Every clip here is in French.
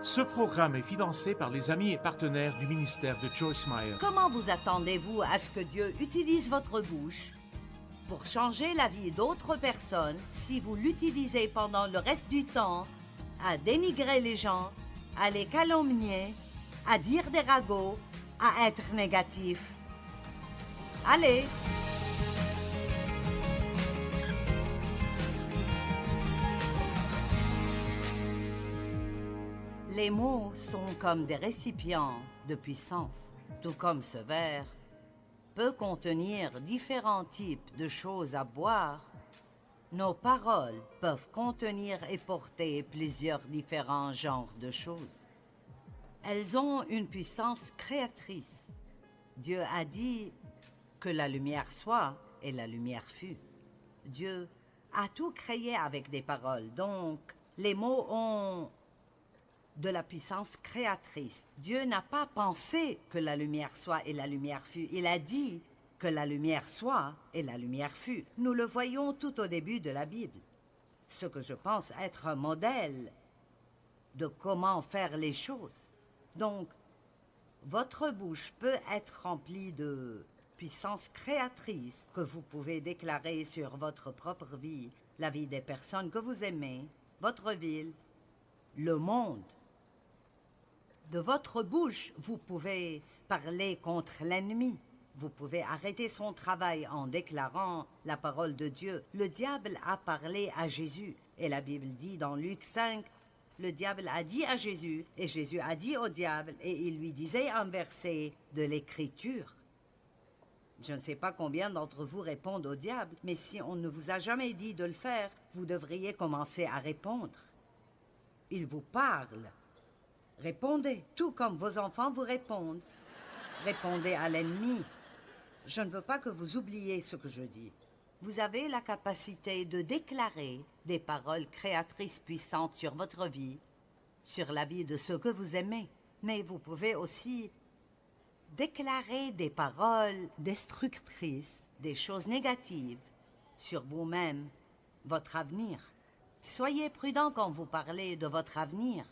Ce programme est financé par les amis et partenaires du ministère de Joyce Meyer. Comment vous attendez-vous à ce que Dieu utilise votre bouche pour changer la vie d'autres personnes si vous l'utilisez pendant le reste du temps à dénigrer les gens, à les calomnier, à dire des ragots, à être négatif? Allez! Les mots sont comme des récipients de puissance, tout comme ce verre peut contenir différents types de choses à boire. Nos paroles peuvent contenir et porter plusieurs différents genres de choses. Elles ont une puissance créatrice. Dieu a dit que la lumière soit et la lumière fut. Dieu a tout créé avec des paroles, donc les mots ont de la puissance créatrice. Dieu n'a pas pensé que la lumière soit et la lumière fut. Il a dit que la lumière soit et la lumière fut. Nous le voyons tout au début de la Bible. Ce que je pense être un modèle de comment faire les choses. Donc, votre bouche peut être remplie de puissance créatrice que vous pouvez déclarer sur votre propre vie, la vie des personnes que vous aimez, votre ville, le monde. De votre bouche, vous pouvez parler contre l'ennemi. Vous pouvez arrêter son travail en déclarant la parole de Dieu. Le diable a parlé à Jésus. Et la Bible dit dans Luc 5, le diable a dit à Jésus, et Jésus a dit au diable, et il lui disait un verset de l'Écriture. Je ne sais pas combien d'entre vous répondent au diable, mais si on ne vous a jamais dit de le faire, vous devriez commencer à répondre. Il vous parle. Répondez, tout comme vos enfants vous répondent. Répondez à l'ennemi. Je ne veux pas que vous oubliez ce que je dis. Vous avez la capacité de déclarer des paroles créatrices puissantes sur votre vie, sur la vie de ceux que vous aimez. Mais vous pouvez aussi déclarer des paroles destructrices, des choses négatives sur vous-même, votre avenir. Soyez prudent quand vous parlez de votre avenir.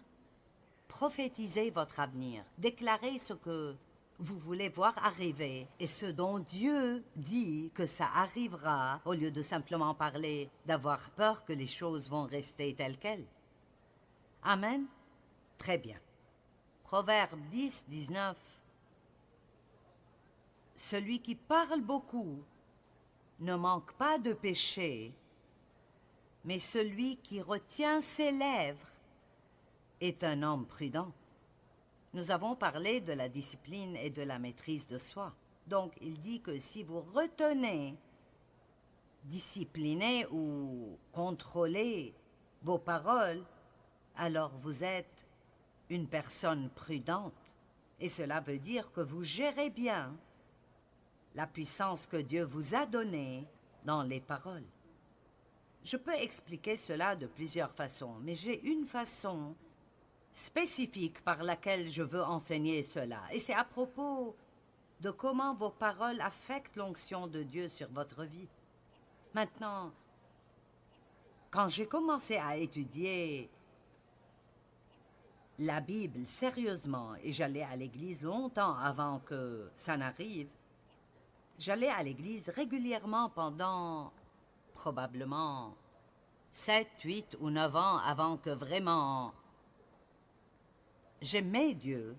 Prophétisez votre avenir. Déclarez ce que vous voulez voir arriver et ce dont Dieu dit que ça arrivera au lieu de simplement parler d'avoir peur que les choses vont rester telles quelles. Amen? Très bien. Proverbe 10, 19. Celui qui parle beaucoup ne manque pas de péché, mais celui qui retient ses lèvres est un homme prudent. Nous avons parlé de la discipline et de la maîtrise de soi. Donc, il dit que si vous retenez, disciplinez ou contrôlez vos paroles, alors vous êtes une personne prudente. Et cela veut dire que vous gérez bien la puissance que Dieu vous a donnée dans les paroles. Je peux expliquer cela de plusieurs façons, mais j'ai une façon spécifique par laquelle je veux enseigner cela. Et c'est à propos de comment vos paroles affectent l'onction de Dieu sur votre vie. Maintenant, quand j'ai commencé à étudier la Bible sérieusement, et j'allais à l'église longtemps avant que ça n'arrive, j'allais à l'église régulièrement pendant probablement 7, 8 ou 9 ans avant que vraiment j'aimais Dieu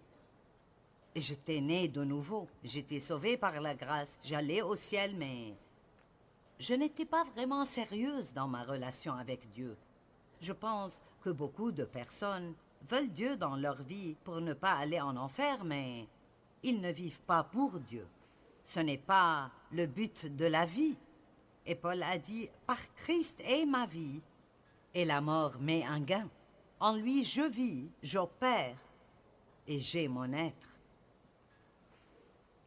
et j'étais né de nouveau. J'étais sauvé par la grâce. J'allais au ciel, mais je n'étais pas vraiment sérieuse dans ma relation avec Dieu. Je pense que beaucoup de personnes veulent Dieu dans leur vie pour ne pas aller en enfer, mais ils ne vivent pas pour Dieu. Ce n'est pas le but de la vie. Et Paul a dit, par Christ est ma vie, et la mort m'est un gain. En lui je vis, j'opère, et j'ai mon être.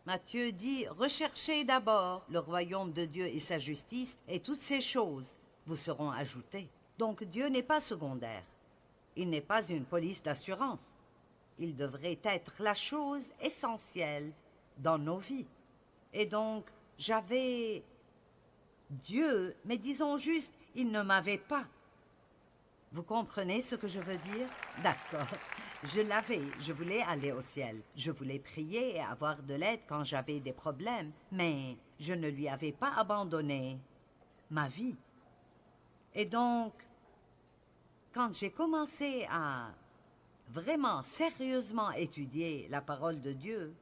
Matthieu dit, recherchez d'abord le royaume de Dieu et sa justice, et toutes ces choses vous seront ajoutées. Donc Dieu n'est pas secondaire. Il n'est pas une police d'assurance. Il devrait être la chose essentielle dans nos vies. Et donc, j'avais Dieu, mais disons juste, il ne m'avait pas. Vous comprenez ce que je veux dire? D'accord. Je voulais aller au ciel. Je voulais prier et avoir de l'aide quand j'avais des problèmes, mais je ne lui avais pas abandonné ma vie. Et donc, quand j'ai commencé à vraiment sérieusement étudier la parole de Dieu,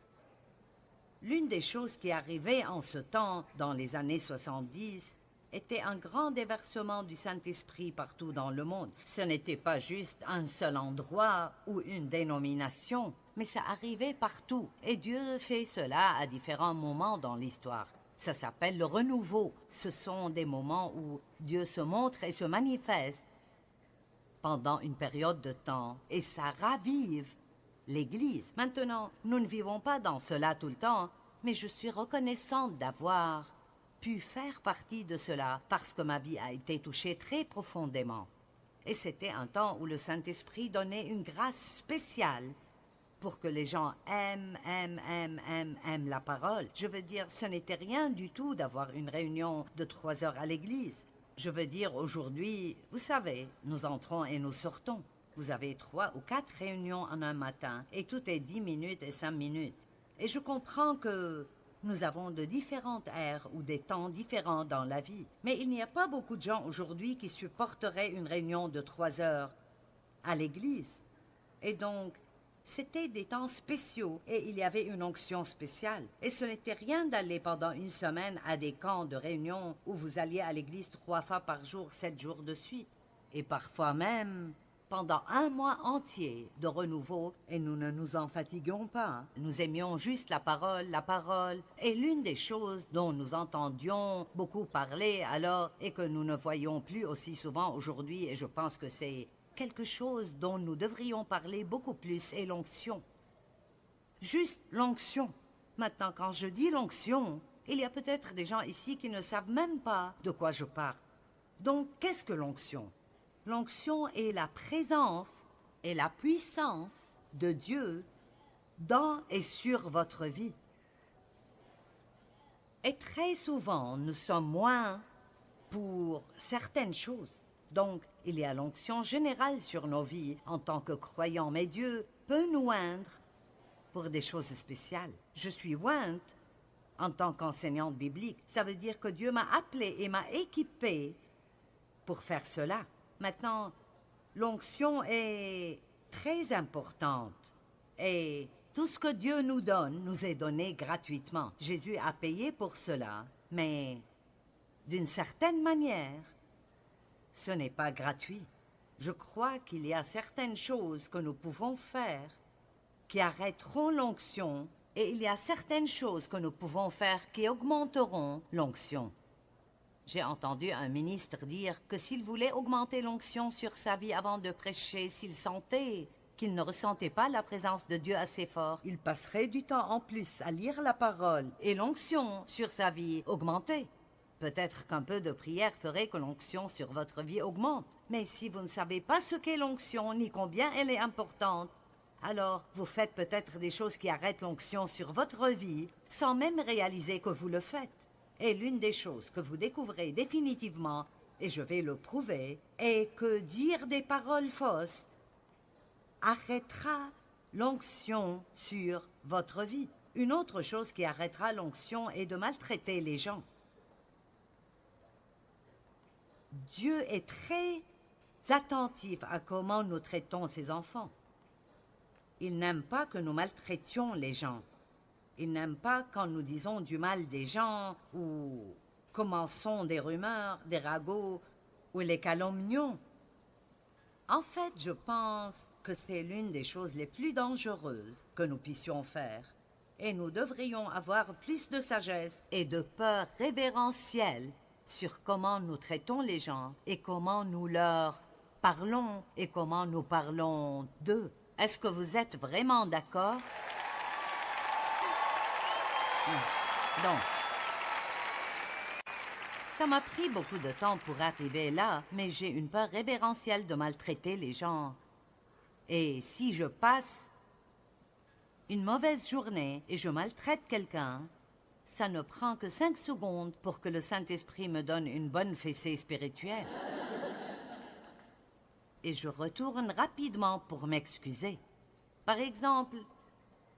l'une des choses qui arrivait en ce temps, dans les années 70, était un grand déversement du Saint-Esprit partout dans le monde. Ce n'était pas juste un seul endroit ou une dénomination, mais ça arrivait partout. Et Dieu fait cela à différents moments dans l'histoire. Ça s'appelle le renouveau. Ce sont des moments où Dieu se montre et se manifeste pendant une période de temps, et ça ravive l'Église. Maintenant, nous ne vivons pas dans cela tout le temps, mais je suis reconnaissante d'avoir pu faire partie de cela parce que ma vie a été touchée très profondément. Et c'était un temps où le Saint-Esprit donnait une grâce spéciale pour que les gens aiment la parole. Je veux dire, ce n'était rien du tout d'avoir une réunion de 3 heures à l'église. Je veux dire, aujourd'hui, vous savez, nous entrons et nous sortons. Vous avez 3 ou 4 réunions en un matin et tout est 10 minutes et 5 minutes. Et je comprends que nous avons de différentes ères ou des temps différents dans la vie. Mais il n'y a pas beaucoup de gens aujourd'hui qui supporteraient une réunion de 3 heures à l'église. Et donc, c'était des temps spéciaux et il y avait une onction spéciale. Et ce n'était rien d'aller pendant une semaine à des camps de réunion où vous alliez à l'église 3 fois par jour, 7 jours de suite. Et parfois même pendant un mois entier de renouveau, et nous ne nous en fatiguions pas. Nous aimions juste la parole. Et l'une des choses dont nous entendions beaucoup parler alors et que nous ne voyons plus aussi souvent aujourd'hui, et je pense que c'est quelque chose dont nous devrions parler beaucoup plus, est l'onction. Juste l'onction. Maintenant, quand je dis l'onction, il y a peut-être des gens ici qui ne savent même pas de quoi je parle. Donc, qu'est-ce que l'onction? L'onction est la présence et la puissance de Dieu dans et sur votre vie. Et très souvent, nous sommes moins pour certaines choses. Donc, il y a l'onction générale sur nos vies en tant que croyants, mais Dieu peut nous oindre pour des choses spéciales. Je suis ointe en tant qu'enseignante biblique. Ça veut dire que Dieu m'a appelée et m'a équipée pour faire cela. Maintenant, l'onction est très importante et tout ce que Dieu nous donne nous est donné gratuitement. Jésus a payé pour cela, mais d'une certaine manière, ce n'est pas gratuit. Je crois qu'il y a certaines choses que nous pouvons faire qui arrêteront l'onction et il y a certaines choses que nous pouvons faire qui augmenteront l'onction. J'ai entendu un ministre dire que s'il voulait augmenter l'onction sur sa vie avant de prêcher, s'il sentait qu'il ne ressentait pas la présence de Dieu assez fort, il passerait du temps en plus à lire la parole et l'onction sur sa vie augmentait. Peut-être qu'un peu de prière ferait que l'onction sur votre vie augmente. Mais si vous ne savez pas ce qu'est l'onction ni combien elle est importante, alors vous faites peut-être des choses qui arrêtent l'onction sur votre vie sans même réaliser que vous le faites. Et l'une des choses que vous découvrez définitivement, et je vais le prouver, est que dire des paroles fausses arrêtera l'onction sur votre vie. Une autre chose qui arrêtera l'onction est de maltraiter les gens. Dieu est très attentif à comment nous traitons ses enfants. Il n'aime pas que nous maltraitions les gens. Il n'aime pas quand nous disons du mal des gens ou commençons des rumeurs, des ragots ou les calomnions. En fait, je pense que c'est l'une des choses les plus dangereuses que nous puissions faire. Et nous devrions avoir plus de sagesse et de peur révérentielle sur comment nous traitons les gens et comment nous leur parlons et comment nous parlons d'eux. Est-ce que vous êtes vraiment d'accord? Donc, ça m'a pris beaucoup de temps pour arriver là, mais j'ai une peur révérentielle de maltraiter les gens. Et si je passe une mauvaise journée et je maltraite quelqu'un, ça ne prend que 5 secondes pour que le Saint-Esprit me donne une bonne fessée spirituelle. et je retourne rapidement pour m'excuser. Par exemple,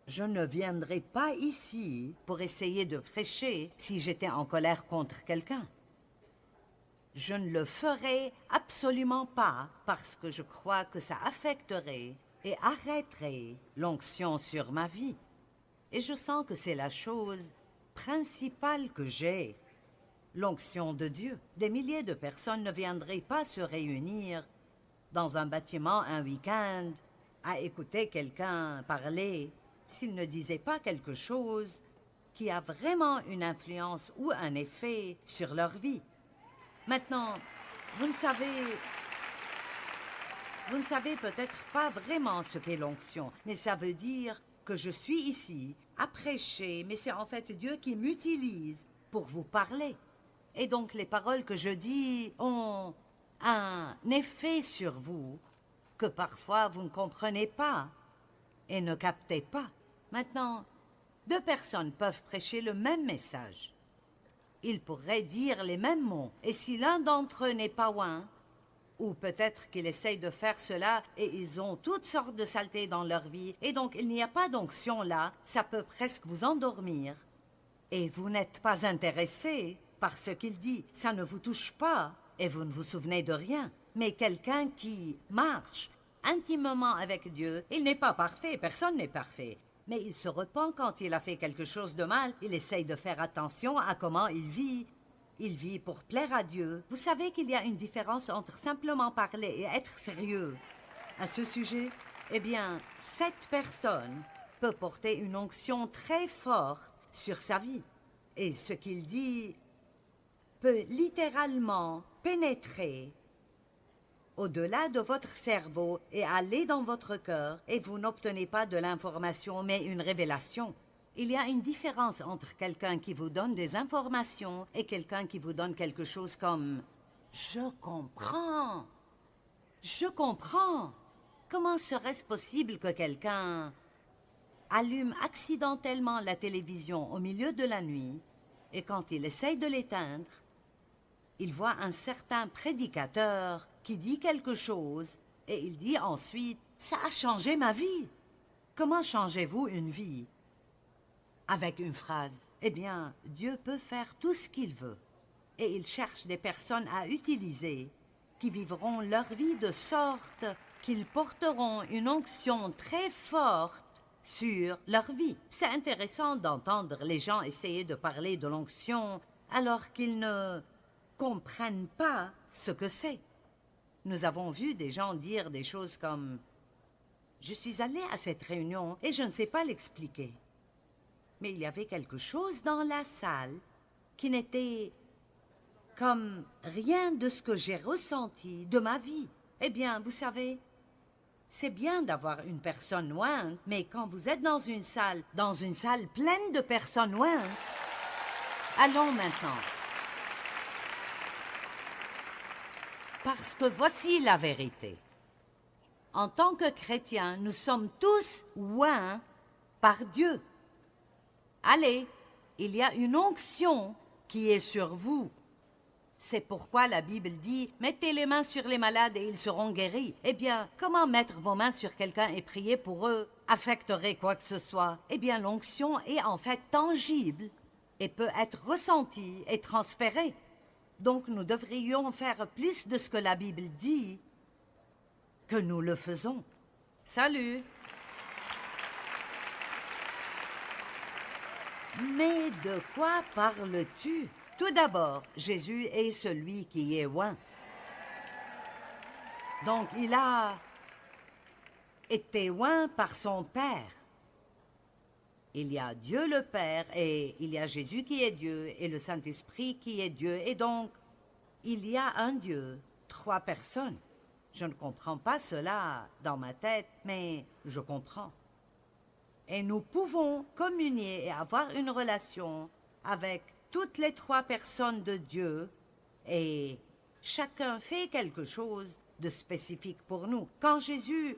je ne viendrai pas ici pour essayer de prêcher si j'étais en colère contre quelqu'un. Je ne le ferai absolument pas parce que je crois que ça affecterait et arrêterait l'onction sur ma vie. Et je sens que c'est la chose principale que j'ai, l'onction de Dieu. Des milliers de personnes ne viendraient pas se réunir dans un bâtiment un week-end à écouter quelqu'un parler s'il ne disait pas quelque chose qui a vraiment une influence ou un effet sur leur vie. Maintenant, vous ne savez peut-être pas vraiment ce qu'est l'onction, mais ça veut dire que je suis ici à prêcher, mais c'est en fait Dieu qui m'utilise pour vous parler. Et donc les paroles que je dis ont un effet sur vous que parfois vous ne comprenez pas et ne captez pas. Maintenant, deux personnes peuvent prêcher le même message. Ils pourraient dire les mêmes mots, et si l'un d'entre eux n'est pas oint, ou peut-être qu'ils essayent de faire cela et ils ont toutes sortes de saletés dans leur vie, et donc il n'y a pas d'onction là, ça peut presque vous endormir. Et vous n'êtes pas intéressé par ce qu'il dit, ça ne vous touche pas, et vous ne vous souvenez de rien. Mais quelqu'un qui marche intimement avec Dieu, il n'est pas parfait, personne n'est parfait. Mais il se repent quand il a fait quelque chose de mal, il essaye de faire attention à comment il vit. Il vit pour plaire à Dieu. Vous savez qu'il y a une différence entre simplement parler et être sérieux. À ce sujet, eh bien, cette personne peut porter une onction très forte sur sa vie. Et ce qu'il dit peut littéralement pénétrer au-delà de votre cerveau et aller dans votre cœur, et vous n'obtenez pas de l'information, mais une révélation. Il y a une différence entre quelqu'un qui vous donne des informations et quelqu'un qui vous donne quelque chose comme « Je comprends. Je comprends. » Comment serait-ce possible que quelqu'un allume accidentellement la télévision au milieu de la nuit et quand il essaye de l'éteindre, il voit un certain prédicateur qui dit quelque chose et il dit ensuite « Ça a changé ma vie. » Comment changez-vous une vie? Avec une phrase. Eh bien, Dieu peut faire tout ce qu'il veut. Et il cherche des personnes à utiliser qui vivront leur vie de sorte qu'ils porteront une onction très forte sur leur vie. C'est intéressant d'entendre les gens essayer de parler de l'onction alors qu'ils ne comprennent pas ce que c'est. Nous avons vu des gens dire des choses comme « Je suis allé à cette réunion et je ne sais pas l'expliquer. » Mais il y avait quelque chose dans la salle qui n'était comme rien de ce que j'ai ressenti de ma vie. Eh bien, vous savez, c'est bien d'avoir une personne ointe, mais quand vous êtes dans une salle pleine de personnes ointes, allons maintenant. Parce que voici la vérité. En tant que chrétiens, nous sommes tous oints par Dieu. Allez, il y a une onction qui est sur vous. C'est pourquoi la Bible dit « Mettez les mains sur les malades et ils seront guéris ». Eh bien, comment mettre vos mains sur quelqu'un et prier pour eux affecterait quoi que ce soit? Eh bien, l'onction est en fait tangible et peut être ressentie et transférée. Donc, nous devrions faire plus de ce que la Bible dit que nous le faisons. Salut! Mais de quoi parles-tu? Tout d'abord, Jésus est celui qui est oint. Donc, il a été oint par son Père. Il y a Dieu le Père et il y a Jésus qui est Dieu et le Saint-Esprit qui est Dieu. Et donc, il y a un Dieu, 3 personnes. Je ne comprends pas cela dans ma tête, mais je comprends. Et nous pouvons communier et avoir une relation avec toutes les 3 personnes de Dieu et chacun fait quelque chose de spécifique pour nous. Quand Jésus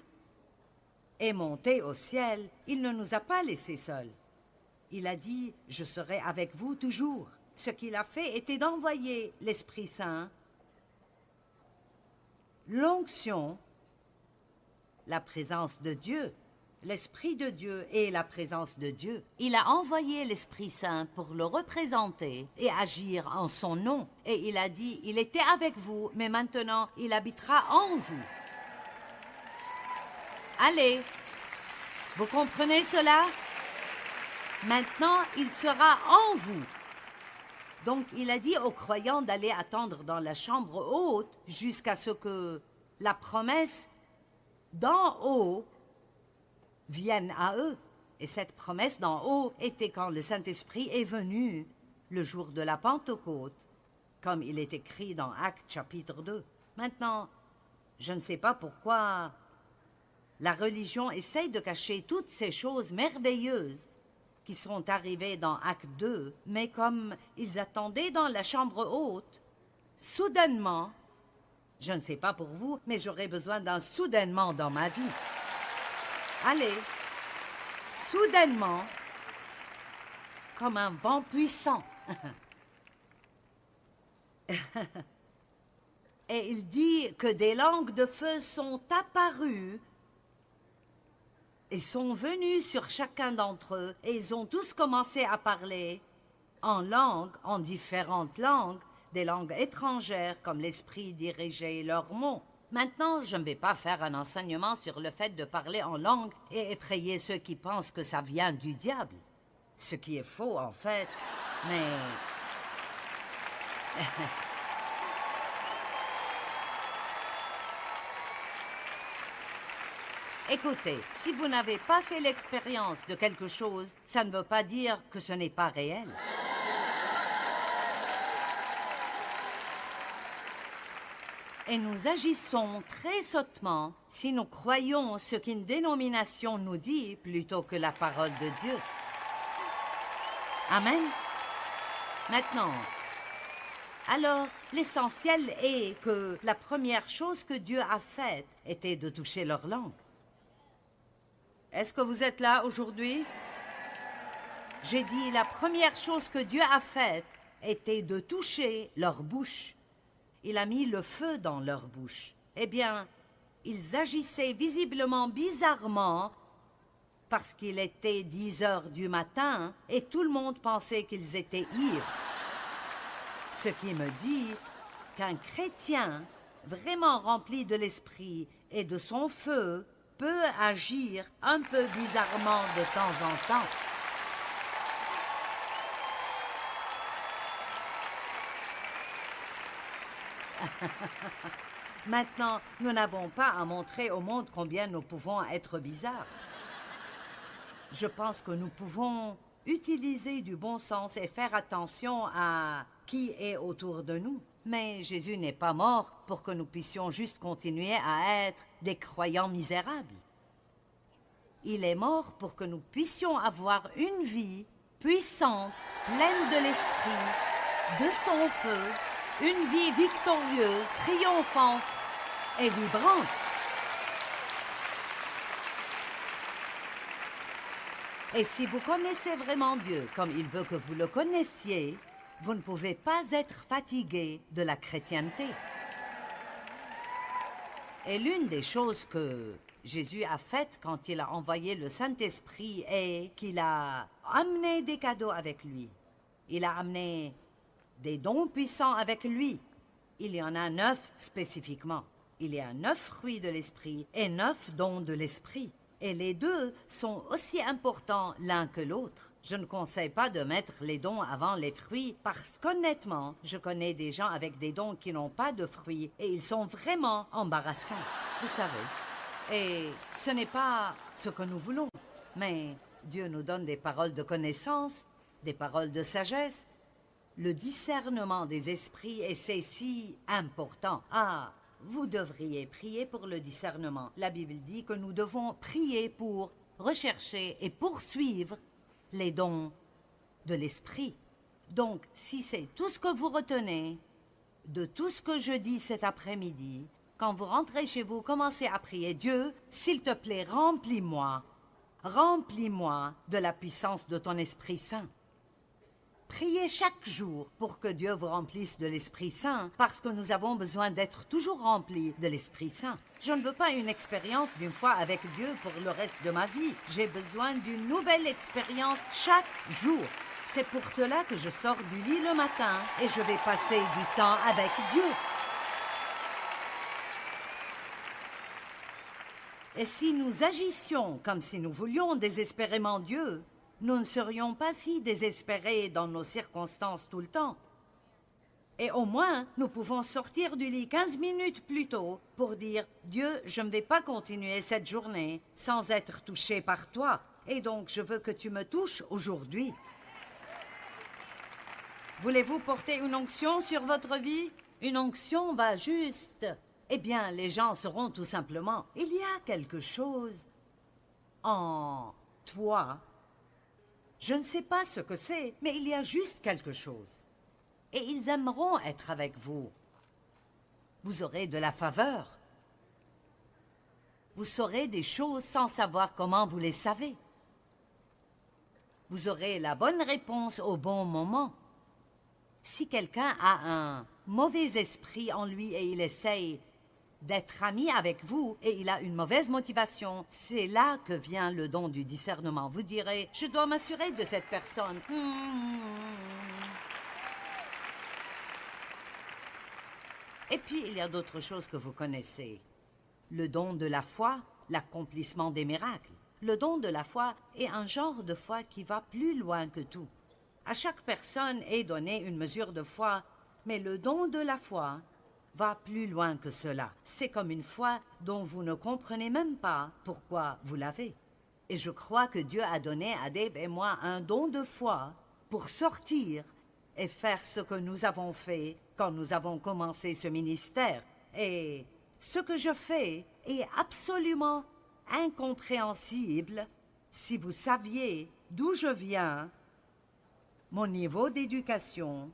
est monté au ciel, il ne nous a pas laissés seuls. Il a dit « Je serai avec vous toujours ». Ce qu'il a fait était d'envoyer l'Esprit Saint, l'onction la présence de Dieu. L'Esprit de Dieu est la présence de Dieu. Il a envoyé l'Esprit Saint pour le représenter et agir en son nom. Et il a dit, il était avec vous, mais maintenant il habitera en vous. Allez, vous comprenez cela? Maintenant, il sera en vous. Donc il a dit aux croyants d'aller attendre dans la chambre haute jusqu'à ce que la promesse d'en haut vienne à eux. Et cette promesse d'en haut était quand le Saint-Esprit est venu le jour de la Pentecôte, comme il est écrit dans Actes chapitre 2. Maintenant, je ne sais pas pourquoi la religion essaye de cacher toutes ces choses merveilleuses qui sont arrivées dans Actes 2, mais comme ils attendaient dans la chambre haute, soudainement, je ne sais pas pour vous, mais j'aurais besoin d'un soudainement dans ma vie. Allez, soudainement, comme un vent puissant. Et il dit que des langues de feu sont apparues et sont venues sur chacun d'entre eux, et ils ont tous commencé à parler en langue, en différentes langues, des langues étrangères, comme l'Esprit dirigeait leurs mots. Maintenant, je ne vais pas faire un enseignement sur le fait de parler en langue et effrayer ceux qui pensent que ça vient du diable. Ce qui est faux, en fait, mais... Écoutez, si vous n'avez pas fait l'expérience de quelque chose, ça ne veut pas dire que ce n'est pas réel. Et nous agissons très sottement si nous croyons ce qu'une dénomination nous dit plutôt que la parole de Dieu. Amen. Maintenant, alors, l'essentiel est que la première chose que Dieu a faite était de toucher leur langue. Est-ce que vous êtes là aujourd'hui? J'ai dit la première chose que Dieu a faite était de toucher leur bouche. Il a mis le feu dans leur bouche. Eh bien, ils agissaient visiblement bizarrement parce qu'il était 10 heures du matin et tout le monde pensait qu'ils étaient ivres. Ce qui me dit qu'un chrétien vraiment rempli de l'esprit et de son feu peut agir un peu bizarrement de temps en temps. Maintenant, nous n'avons pas à montrer au monde combien nous pouvons être bizarres. Je pense que nous pouvons utiliser du bon sens et faire attention à qui est autour de nous. Mais Jésus n'est pas mort pour que nous puissions juste continuer à être des croyants misérables. Il est mort pour que nous puissions avoir une vie puissante, pleine de l'esprit, de son feu, une vie victorieuse, triomphante et vibrante. Et si vous connaissez vraiment Dieu comme il veut que vous le connaissiez, vous ne pouvez pas être fatigué de la chrétienté. Et l'une des choses que Jésus a faites quand il a envoyé le Saint-Esprit est qu'il a amené des cadeaux avec lui. Il a amené des dons puissants avec lui. Il y en a 9 spécifiquement. Il y a 9 fruits de l'esprit et 9 dons de l'esprit. Et les deux sont aussi importants l'un que l'autre. Je ne conseille pas de mettre les dons avant les fruits parce qu'honnêtement, je connais des gens avec des dons qui n'ont pas de fruits et ils sont vraiment embarrassants, vous savez. Et ce n'est pas ce que nous voulons, mais Dieu nous donne des paroles de connaissance, des paroles de sagesse, le discernement des esprits et c'est si important. Ah, vous devriez prier pour le discernement. La Bible dit que nous devons prier pour rechercher et poursuivre les dons de l'esprit. Donc, si c'est tout ce que vous retenez de tout ce que je dis cet après-midi, quand vous rentrez chez vous, commencez à prier. Dieu, s'il te plaît, remplis-moi de la puissance de ton Esprit Saint. Priez chaque jour pour que Dieu vous remplisse de l'Esprit Saint, parce que nous avons besoin d'être toujours remplis de l'Esprit Saint. Je ne veux pas une expérience d'une fois avec Dieu pour le reste de ma vie. J'ai besoin d'une nouvelle expérience chaque jour. C'est pour cela que je sors du lit le matin et je vais passer du temps avec Dieu. Et si nous agissions comme si nous voulions désespérément Dieu, nous ne serions pas si désespérés dans nos circonstances tout le temps. Et au moins, nous pouvons sortir du lit 15 minutes plus tôt pour dire « Dieu, je ne vais pas continuer cette journée sans être touché par toi, et donc je veux que tu me touches aujourd'hui. » Voulez-vous porter une onction sur votre vie? Une onction va juste. Eh bien, les gens sauront tout simplement « Il y a quelque chose en toi. » Je ne sais pas ce que c'est, mais il y a juste quelque chose. Et ils aimeront être avec vous. Vous aurez de la faveur. Vous saurez des choses sans savoir comment vous les savez. Vous aurez la bonne réponse au bon moment. Si quelqu'un a un mauvais esprit en lui et il essaye d'être ami avec vous et il a une mauvaise motivation, c'est là que vient le don du discernement. Vous direz, je dois m'assurer de cette personne. Et puis, il y a d'autres choses que vous connaissez. Le don de la foi, l'accomplissement des miracles. Le don de la foi est un genre de foi qui va plus loin que tout. À chaque personne est donnée une mesure de foi, mais le don de la foi va plus loin que cela. C'est comme une foi dont vous ne comprenez même pas pourquoi vous l'avez. Et je crois que Dieu a donné à Dave et moi un don de foi pour sortir et faire ce que nous avons fait quand nous avons commencé ce ministère. Et ce que je fais est absolument incompréhensible si vous saviez d'où je viens, mon niveau d'éducation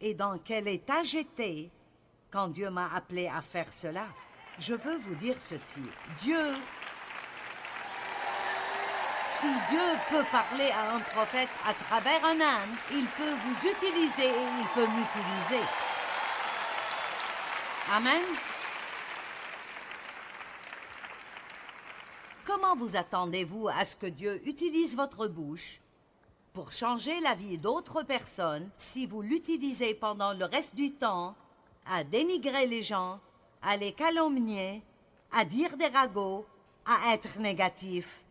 et dans quel état j'étais quand Dieu m'a appelé à faire cela. Je veux vous dire ceci. Si Dieu peut parler à un prophète à travers un âne, il peut vous utiliser et il peut m'utiliser. Amen. Comment vous attendez-vous à ce que Dieu utilise votre bouche pour changer la vie d'autres personnes si vous l'utilisez pendant le reste du temps à dénigrer les gens, à les calomnier, à dire des ragots, à être négatif?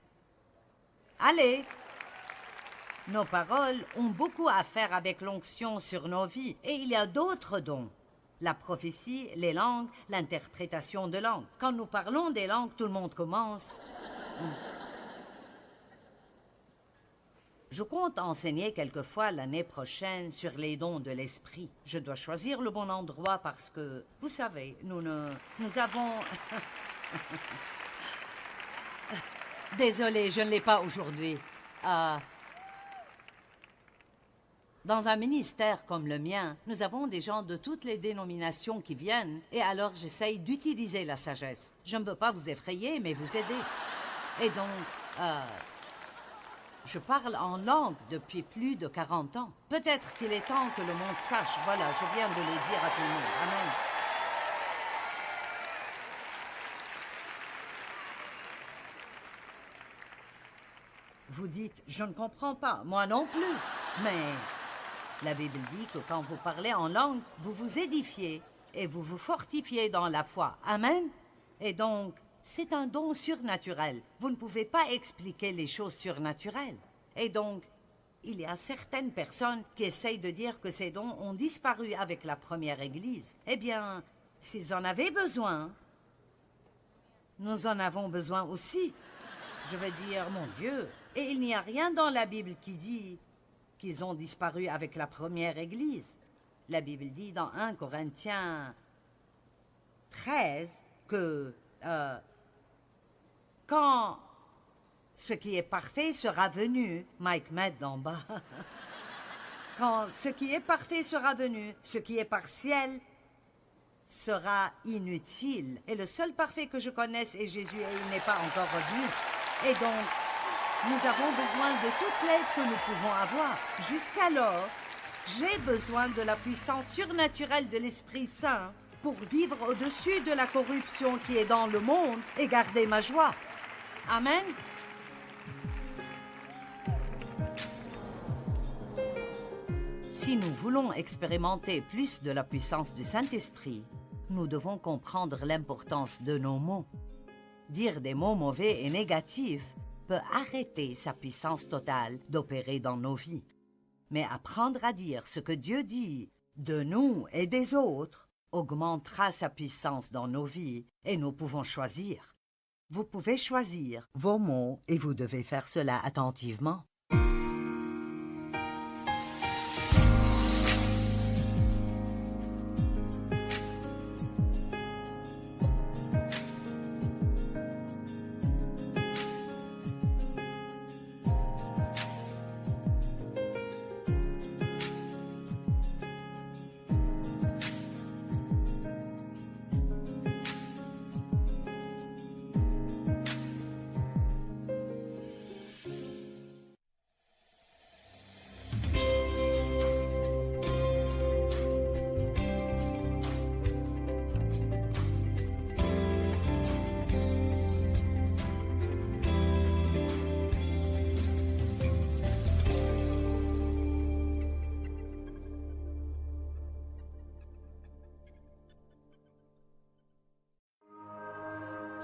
Allez! Nos paroles ont beaucoup à faire avec l'onction sur nos vies, et il y a d'autres dons. La prophétie, les langues, l'interprétation de langues. Quand nous parlons des langues, tout le monde commence. Je compte enseigner quelquefois l'année prochaine sur les dons de l'esprit. Je dois choisir le bon endroit parce que, vous savez, nous avons... Désolée, je ne l'ai pas aujourd'hui. Dans un ministère comme le mien, nous avons des gens de toutes les dénominations qui viennent, et alors j'essaye d'utiliser la sagesse. Je ne veux pas vous effrayer, mais vous aider. Et donc, je parle en langue depuis plus de 40 ans. Peut-être qu'il est temps que le monde sache. Voilà, je viens de le dire à tout le monde. Amen. Vous dites, je ne comprends pas. Moi non plus. Mais la Bible dit que quand vous parlez en langue, vous vous édifiez et vous vous fortifiez dans la foi. Amen. Et donc, c'est un don surnaturel. Vous ne pouvez pas expliquer les choses surnaturelles. Et donc, il y a certaines personnes qui essayent de dire que ces dons ont disparu avec la première Église. Eh bien, s'ils en avaient besoin, nous en avons besoin aussi. Je veux dire, mon Dieu, et il n'y a rien dans la Bible qui dit qu'ils ont disparu avec la première Église. La Bible dit dans 1 Corinthiens 13 que quand ce qui est parfait sera venu, Mike Med d'en bas, quand ce qui est parfait sera venu, ce qui est partiel sera inutile. Et le seul parfait que je connaisse est Jésus et il n'est pas encore revenu. Et donc, nous avons besoin de toute l'aide que nous pouvons avoir. Jusqu'alors, J'ai besoin de la puissance surnaturelle de l'Esprit Saint pour vivre au-dessus de la corruption qui est dans le monde et garder ma joie. Amen. Si nous voulons expérimenter plus de la puissance du Saint-Esprit, nous devons comprendre l'importance de nos mots. Dire des mots mauvais et négatifs peut arrêter sa puissance totale d'opérer dans nos vies. Mais apprendre à dire ce que Dieu dit de nous et des autres augmentera sa puissance dans nos vies et nous pouvons choisir. Vous pouvez choisir vos mots et vous devez faire cela attentivement.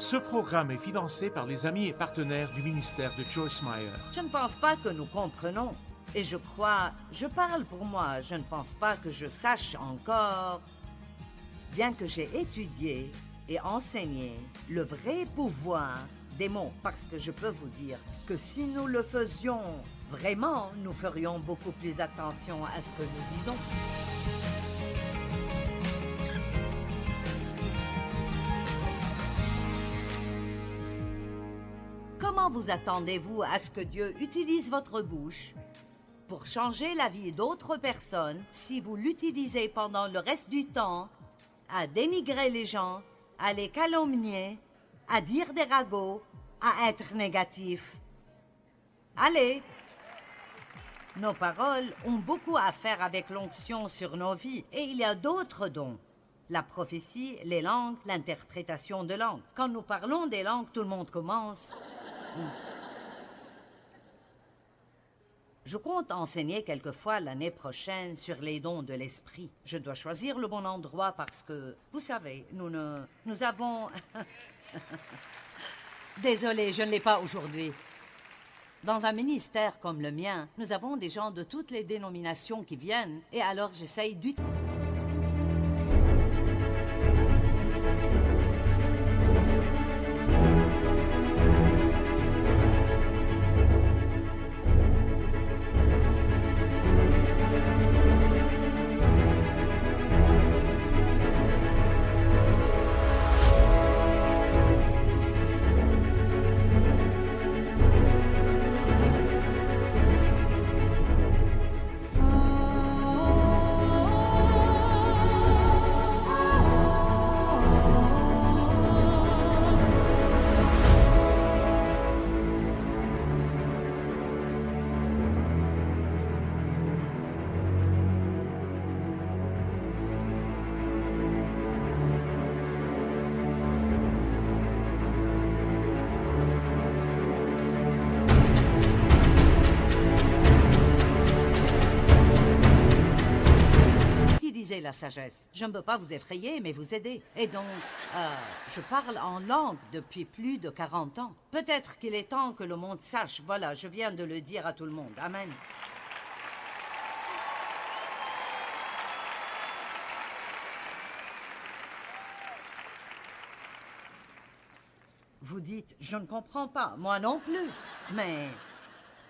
Ce programme est financé par les amis et partenaires du ministère de Joyce Meyer. Je ne pense pas que nous comprenons. Et je parle pour moi, je ne pense pas que je sache encore, bien que j'ai étudié et enseigné le vrai pouvoir des mots, parce que je peux vous dire que si nous le faisions vraiment, nous ferions beaucoup plus attention à ce que nous disons. Comment vous attendez-vous à ce que Dieu utilise votre bouche pour changer la vie d'autres personnes si vous l'utilisez pendant le reste du temps à dénigrer les gens, à les calomnier, à dire des ragots, à être négatif? Allez! Nos paroles ont beaucoup à faire avec l'onction sur nos vies et il y a d'autres dons. La prophétie, les langues, l'interprétation de langues. Quand nous parlons des langues, tout le monde commence. Je compte enseigner quelquefois l'année prochaine sur les dons de l'esprit. Je dois choisir le bon endroit parce que, vous savez, nous avons... Désolée, je ne l'ai pas aujourd'hui. Dans un ministère comme le mien, nous avons des gens de toutes les dénominations qui viennent et alors j'essaye d'utiliser... la sagesse. Je ne veux pas vous effrayer, mais vous aider. Et donc, je parle en langue depuis plus de 40 ans. Peut-être qu'il est temps que le monde sache. Voilà, je viens de le dire à tout le monde. Amen. Vous dites, je ne comprends pas. Moi non plus. Mais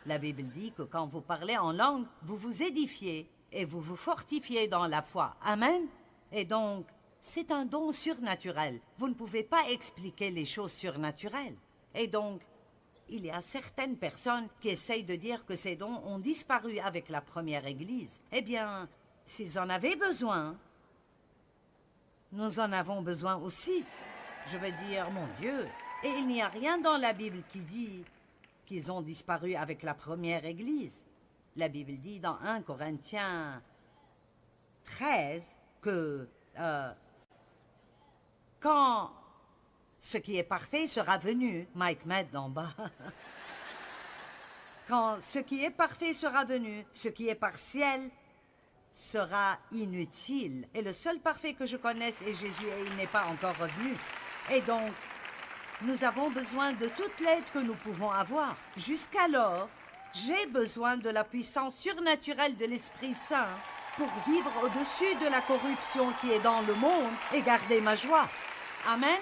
la Bible dit que quand vous parlez en langue, vous vous édifiez et vous vous fortifiez dans la foi. Amen. Et donc, c'est un don surnaturel. Vous ne pouvez pas expliquer les choses surnaturelles. Et donc, il y a certaines personnes qui essayent de dire que ces dons ont disparu avec la première Église. Eh bien, s'ils en avaient besoin, nous en avons besoin aussi. Je veux dire, mon Dieu, et il n'y a rien dans la Bible qui dit qu'ils ont disparu avec la première Église. La Bible dit dans 1 Corinthiens 13 que quand ce qui est parfait sera venu, Mike Med d'en bas, quand ce qui est parfait sera venu, ce qui est partiel sera inutile. Et le seul parfait que je connaisse est Jésus et il n'est pas encore revenu. Et donc, nous avons besoin de toute l'aide que nous pouvons avoir. Jusqu'alors, j'ai besoin de la puissance surnaturelle de l'Esprit Saint pour vivre au-dessus de la corruption qui est dans le monde et garder ma joie. Amen.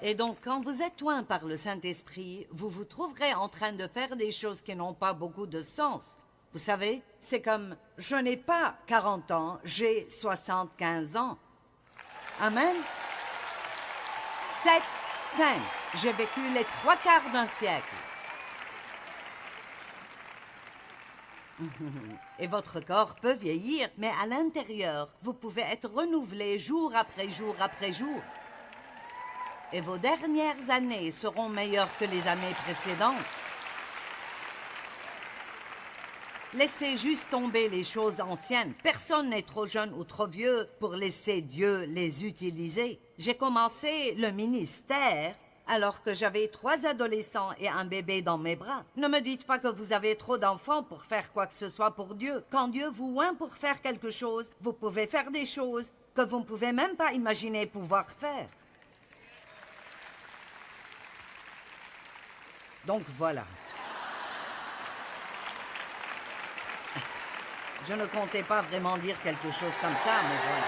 Et donc, quand vous êtes oint par le Saint-Esprit, vous vous trouverez en train de faire des choses qui n'ont pas beaucoup de sens. Vous savez, c'est comme, je n'ai pas 40 ans, j'ai 75 ans. Amen. 7, 5. J'ai vécu les 3/4 d'un siècle. Et votre corps peut vieillir, mais à l'intérieur, vous pouvez être renouvelé jour après jour après jour. Et vos dernières années seront meilleures que les années précédentes. Laissez juste tomber les choses anciennes. Personne n'est trop jeune ou trop vieux pour laisser Dieu les utiliser. J'ai commencé le ministère alors que j'avais 3 adolescents et un bébé dans mes bras. Ne me dites pas que vous avez trop d'enfants pour faire quoi que ce soit pour Dieu. Quand Dieu vous oint pour faire quelque chose, vous pouvez faire des choses que vous ne pouvez même pas imaginer pouvoir faire. Donc voilà. Je ne comptais pas vraiment dire quelque chose comme ça, mais voilà.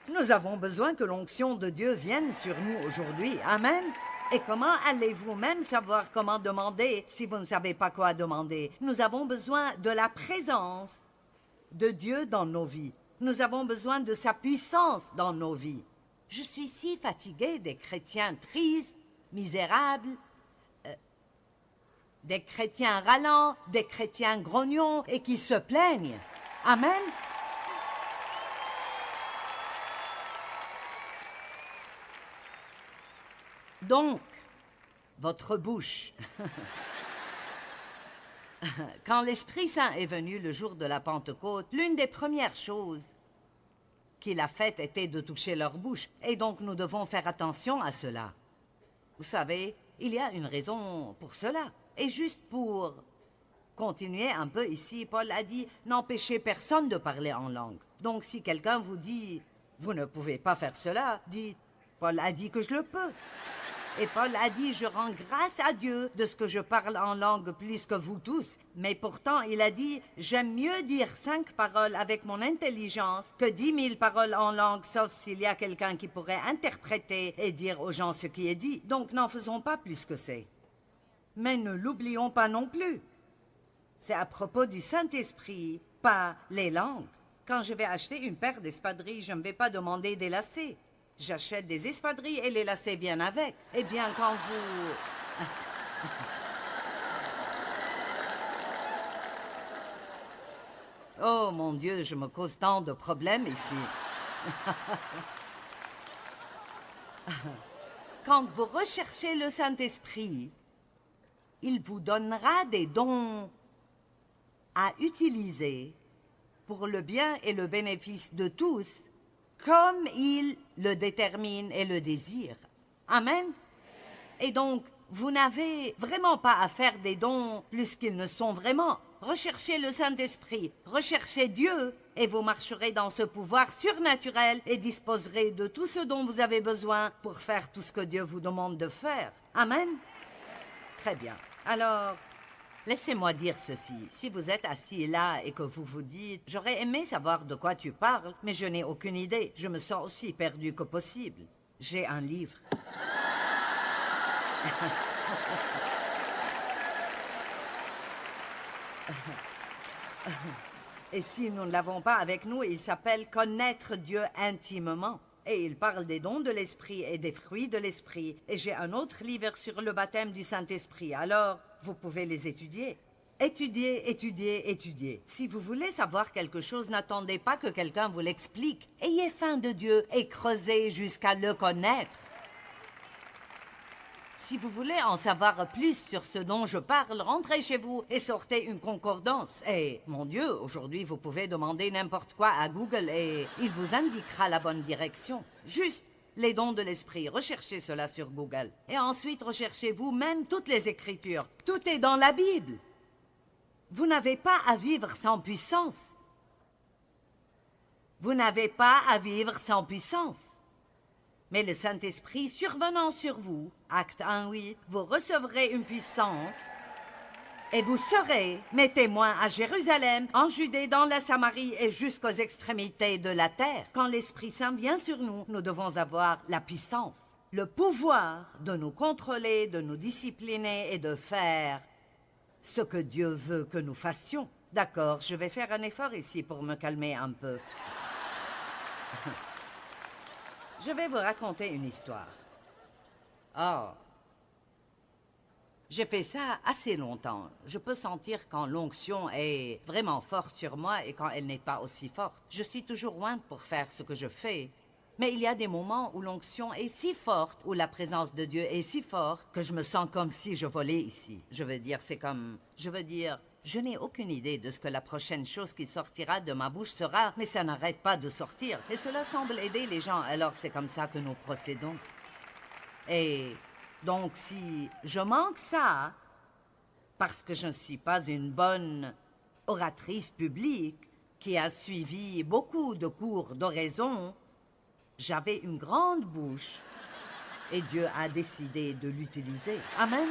Nous avons besoin que l'onction de Dieu vienne sur nous aujourd'hui. Amen. Et comment allez-vous même savoir comment demander si vous ne savez pas quoi demander? Nous avons besoin de la présence de Dieu dans nos vies. Nous avons besoin de sa puissance dans nos vies. Je suis si fatiguée des chrétiens tristes, misérables, des chrétiens râlants, des chrétiens grognons et qui se plaignent. Amen. Donc, votre bouche. Quand l'Esprit Saint est venu le jour de la Pentecôte, l'une des premières choses qu'il a faites était de toucher leur bouche. Et donc, nous devons faire attention à cela. Vous savez, il y a une raison pour cela. Et juste pour continuer un peu ici, Paul a dit « N'empêchez personne de parler en langue ». Donc, si quelqu'un vous dit « Vous ne pouvez pas faire cela », dites « Paul a dit que je le peux ». Et Paul a dit, je rends grâce à Dieu de ce que je parle en langue plus que vous tous. Mais pourtant, il a dit, j'aime mieux dire 5 paroles avec mon intelligence que 10 000 paroles en langue, sauf s'il y a quelqu'un qui pourrait interpréter et dire aux gens ce qui est dit. Donc, n'en faisons pas plus que c'est. Mais ne l'oublions pas non plus. C'est à propos du Saint-Esprit, pas les langues. Quand je vais acheter une paire d'espadrilles, je ne vais pas demander des lacets. J'achète des espadrilles et les lacets viennent avec. Eh bien, quand vous... Oh mon Dieu, je me cause tant de problèmes ici. Quand vous recherchez le Saint-Esprit, il vous donnera des dons à utiliser pour le bien et le bénéfice de tous, comme il le détermine et le désire. Amen. Et donc, vous n'avez vraiment pas à faire des dons plus qu'ils ne sont vraiment. Recherchez le Saint-Esprit, recherchez Dieu, et vous marcherez dans ce pouvoir surnaturel et disposerez de tout ce dont vous avez besoin pour faire tout ce que Dieu vous demande de faire. Amen. Très bien. Alors, laissez-moi dire ceci. Si vous êtes assis là et que vous vous dites « J'aurais aimé savoir de quoi tu parles, mais je n'ai aucune idée. Je me sens aussi perdu que possible. » J'ai un livre. Et si nous ne l'avons pas avec nous, il s'appelle « Connaître Dieu intimement ». Et il parle des dons de l'Esprit et des fruits de l'Esprit. Et j'ai un autre livre sur le baptême du Saint-Esprit. Alors, vous pouvez les étudier. Étudiez, étudiez, étudiez. Si vous voulez savoir quelque chose, n'attendez pas que quelqu'un vous l'explique. Ayez faim de Dieu et creusez jusqu'à le connaître. Si vous voulez en savoir plus sur ce dont je parle, rentrez chez vous et sortez une concordance. Et, mon Dieu, aujourd'hui, vous pouvez demander n'importe quoi à Google et il vous indiquera la bonne direction. Juste les dons de l'esprit. Recherchez cela sur Google. Et ensuite, recherchez vous-même toutes les Écritures. Tout est dans la Bible. Vous n'avez pas à vivre sans puissance. Vous n'avez pas à vivre sans puissance. Mais le Saint-Esprit survenant sur vous, acte 1, oui, vous recevrez une puissance et vous serez mes témoins à Jérusalem, en Judée, dans la Samarie et jusqu'aux extrémités de la terre. Quand l'Esprit Saint vient sur nous, nous devons avoir la puissance, le pouvoir de nous contrôler, de nous discipliner et de faire ce que Dieu veut que nous fassions. D'accord, je vais faire un effort ici pour me calmer un peu. Je vais vous raconter une histoire. Oh. J'ai fait ça assez longtemps. Je peux sentir quand l'onction est vraiment forte sur moi et quand elle n'est pas aussi forte. Je suis toujours loin pour faire ce que je fais. Mais il y a des moments où l'onction est si forte, où la présence de Dieu est si forte, que je me sens comme si je volais ici. Je veux dire, je n'ai aucune idée de ce que la prochaine chose qui sortira de ma bouche sera, mais ça n'arrête pas de sortir. Et cela semble aider les gens, alors c'est comme ça que nous procédons. Et donc si je manque ça, parce que je ne suis pas une bonne oratrice publique qui a suivi beaucoup de cours d'oraison, j'avais une grande bouche et Dieu a décidé de l'utiliser. Amen.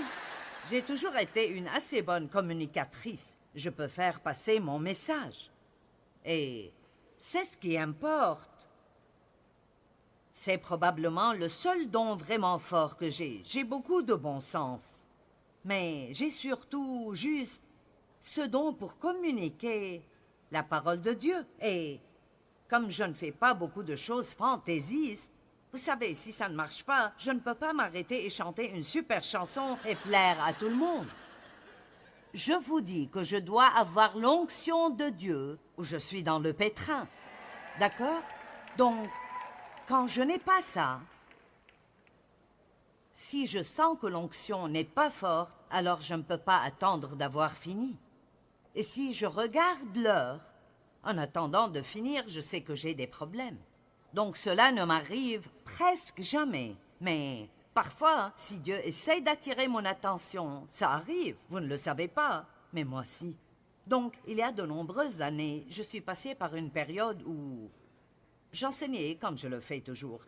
J'ai toujours été une assez bonne communicatrice. Je peux faire passer mon message. Et c'est ce qui importe. C'est probablement le seul don vraiment fort que j'ai. J'ai beaucoup de bon sens. Mais j'ai surtout juste ce don pour communiquer la parole de Dieu. Et comme je ne fais pas beaucoup de choses fantaisistes, vous savez, si ça ne marche pas, je ne peux pas m'arrêter et chanter une super chanson et plaire à tout le monde. Je vous dis que je dois avoir l'onction de Dieu ou je suis dans le pétrin. D'accord? Donc, quand je n'ai pas ça, si je sens que l'onction n'est pas forte, alors je ne peux pas attendre d'avoir fini. Et si je regarde l'heure, en attendant de finir, je sais que j'ai des problèmes. Donc cela ne m'arrive presque jamais. Mais parfois, si Dieu essaie d'attirer mon attention, ça arrive. Vous ne le savez pas, mais moi si. Donc, il y a de nombreuses années, je suis passée par une période où j'enseignais comme je le fais toujours.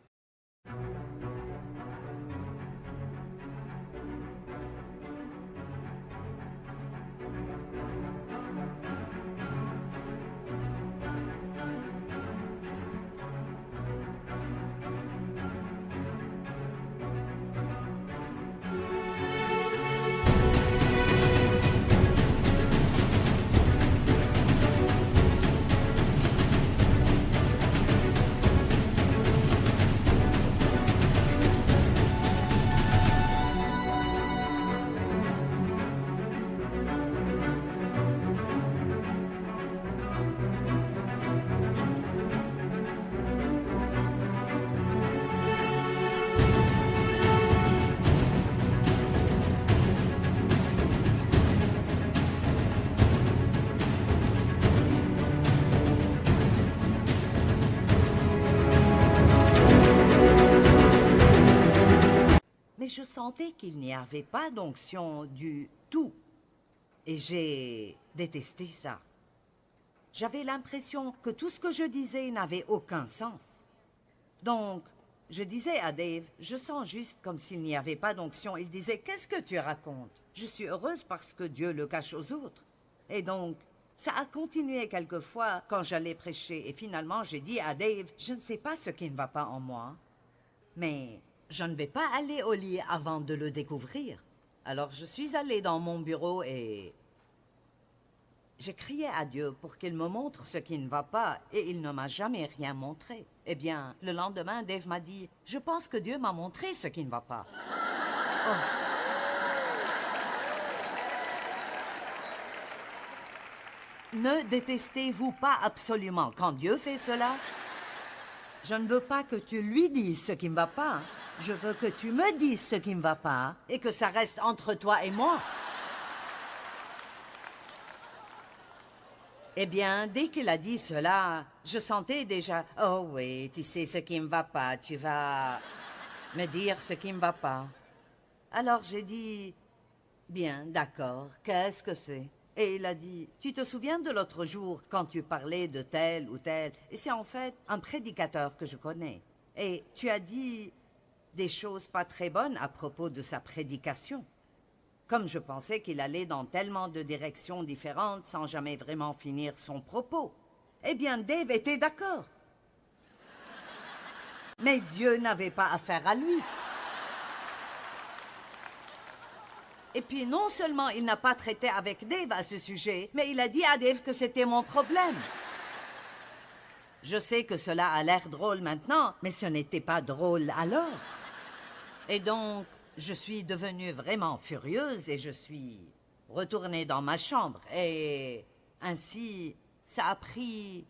Mais je sentais qu'il n'y avait pas d'onction du tout. Et j'ai détesté ça. J'avais l'impression que tout ce que je disais n'avait aucun sens. Donc, je disais à Dave, je sens juste comme s'il n'y avait pas d'onction. Il disait, qu'est-ce que tu racontes? Je suis heureuse parce que Dieu le cache aux autres. Et donc, ça a continué quelquefois quand j'allais prêcher. Et finalement, j'ai dit à Dave, je ne sais pas ce qui ne va pas en moi, mais je ne vais pas aller au lit avant de le découvrir. Alors je suis allée dans mon bureau et j'ai crié à Dieu pour qu'il me montre ce qui ne va pas et il ne m'a jamais rien montré. Eh bien, le lendemain, Dave m'a dit, je pense que Dieu m'a montré ce qui ne va pas. Oh. Ne détestez-vous pas absolument quand Dieu fait cela? Je ne veux pas que tu lui dises ce qui ne va pas. Je veux que tu me dises ce qui ne va pas et que ça reste entre toi et moi. Eh bien, dès qu'il a dit cela, je sentais déjà... Oh oui, tu sais ce qui ne va pas, tu vas me dire ce qui ne va pas. Alors j'ai dit... Bien, d'accord, qu'est-ce que c'est? Et il a dit, tu te souviens de l'autre jour quand tu parlais de tel ou tel? Et c'est en fait un prédicateur que je connais. Et tu as dit des choses pas très bonnes à propos de sa prédication. Comme je pensais qu'il allait dans tellement de directions différentes sans jamais vraiment finir son propos. Eh bien, Dave était d'accord. Mais Dieu n'avait pas affaire à lui. Et puis non seulement il n'a pas traité avec Dave à ce sujet, mais il a dit à Dave que c'était mon problème. Je sais que cela a l'air drôle maintenant, mais ce n'était pas drôle alors. Et donc, je suis devenue vraiment furieuse et je suis retournée dans ma chambre. Et ainsi, ça a pris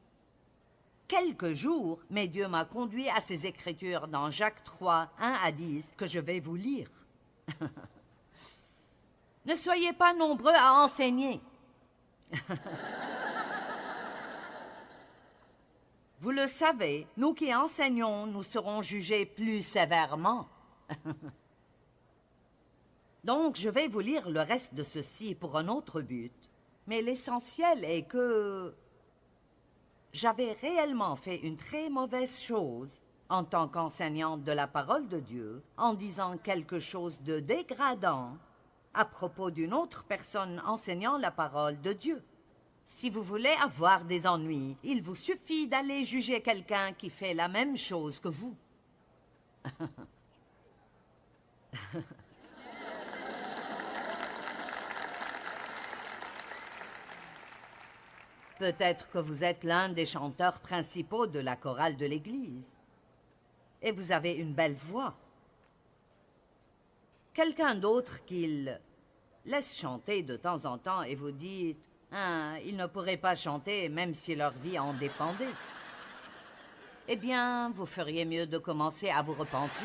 quelques jours, mais Dieu m'a conduit à ces écritures dans Jacques 3, 1 à 10, que je vais vous lire. Ne soyez pas nombreux à enseigner. Vous le savez, nous qui enseignons, nous serons jugés plus sévèrement. Donc, je vais vous lire le reste de ceci pour un autre but. Mais l'essentiel est que j'avais réellement fait une très mauvaise chose en tant qu'enseignante de la parole de Dieu, en disant quelque chose de dégradant à propos d'une autre personne enseignant la parole de Dieu. Si vous voulez avoir des ennuis, il vous suffit d'aller juger quelqu'un qui fait la même chose que vous. Peut-être que vous êtes l'un des chanteurs principaux de la chorale de l'église. Et vous avez une belle voix. Quelqu'un d'autre qu'il laisse chanter de temps en temps et vous dites « Ah, ils ne pourraient pas chanter même si leur vie en dépendait. » Eh bien, vous feriez mieux de commencer à vous repentir.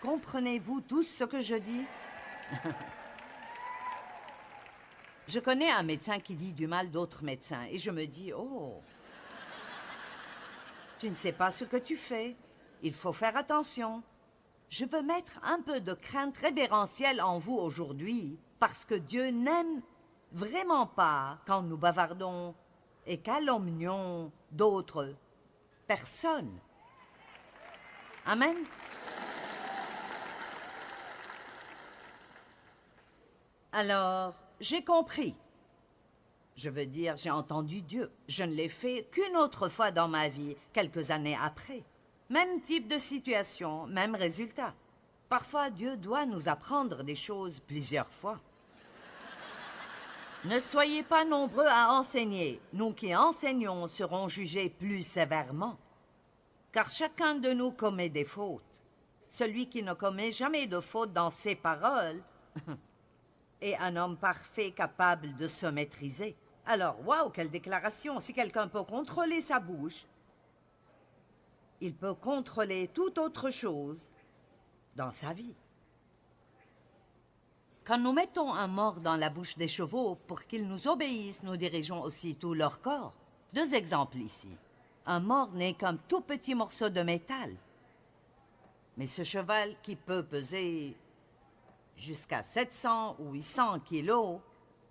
Comprenez-vous tous ce que je dis? Je connais un médecin qui dit du mal d'autres médecins et je me dis « Oh, tu ne sais pas ce que tu fais. Il faut faire attention. » Je veux mettre un peu de crainte révérentielle en vous aujourd'hui parce que Dieu n'aime vraiment pas quand nous bavardons et calomnions d'autres personnes. Amen. Alors, j'ai compris. Je veux dire, j'ai entendu Dieu. Je ne l'ai fait qu'une autre fois dans ma vie, quelques années après. Même type de situation, même résultat. Parfois, Dieu doit nous apprendre des choses plusieurs fois. Ne soyez pas nombreux à enseigner. Nous qui enseignons serons jugés plus sévèrement. Car chacun de nous commet des fautes. Celui qui ne commet jamais de faute dans ses paroles est un homme parfait capable de se maîtriser. Alors, waouh, quelle déclaration! Si quelqu'un peut contrôler sa bouche, il peut contrôler toute autre chose dans sa vie. Quand nous mettons un mors dans la bouche des chevaux pour qu'ils nous obéissent, nous dirigeons aussi tout leur corps. 2 exemples ici. Un mors n'est qu'un tout petit morceau de métal. Mais ce cheval qui peut peser jusqu'à 700 ou 800 kilos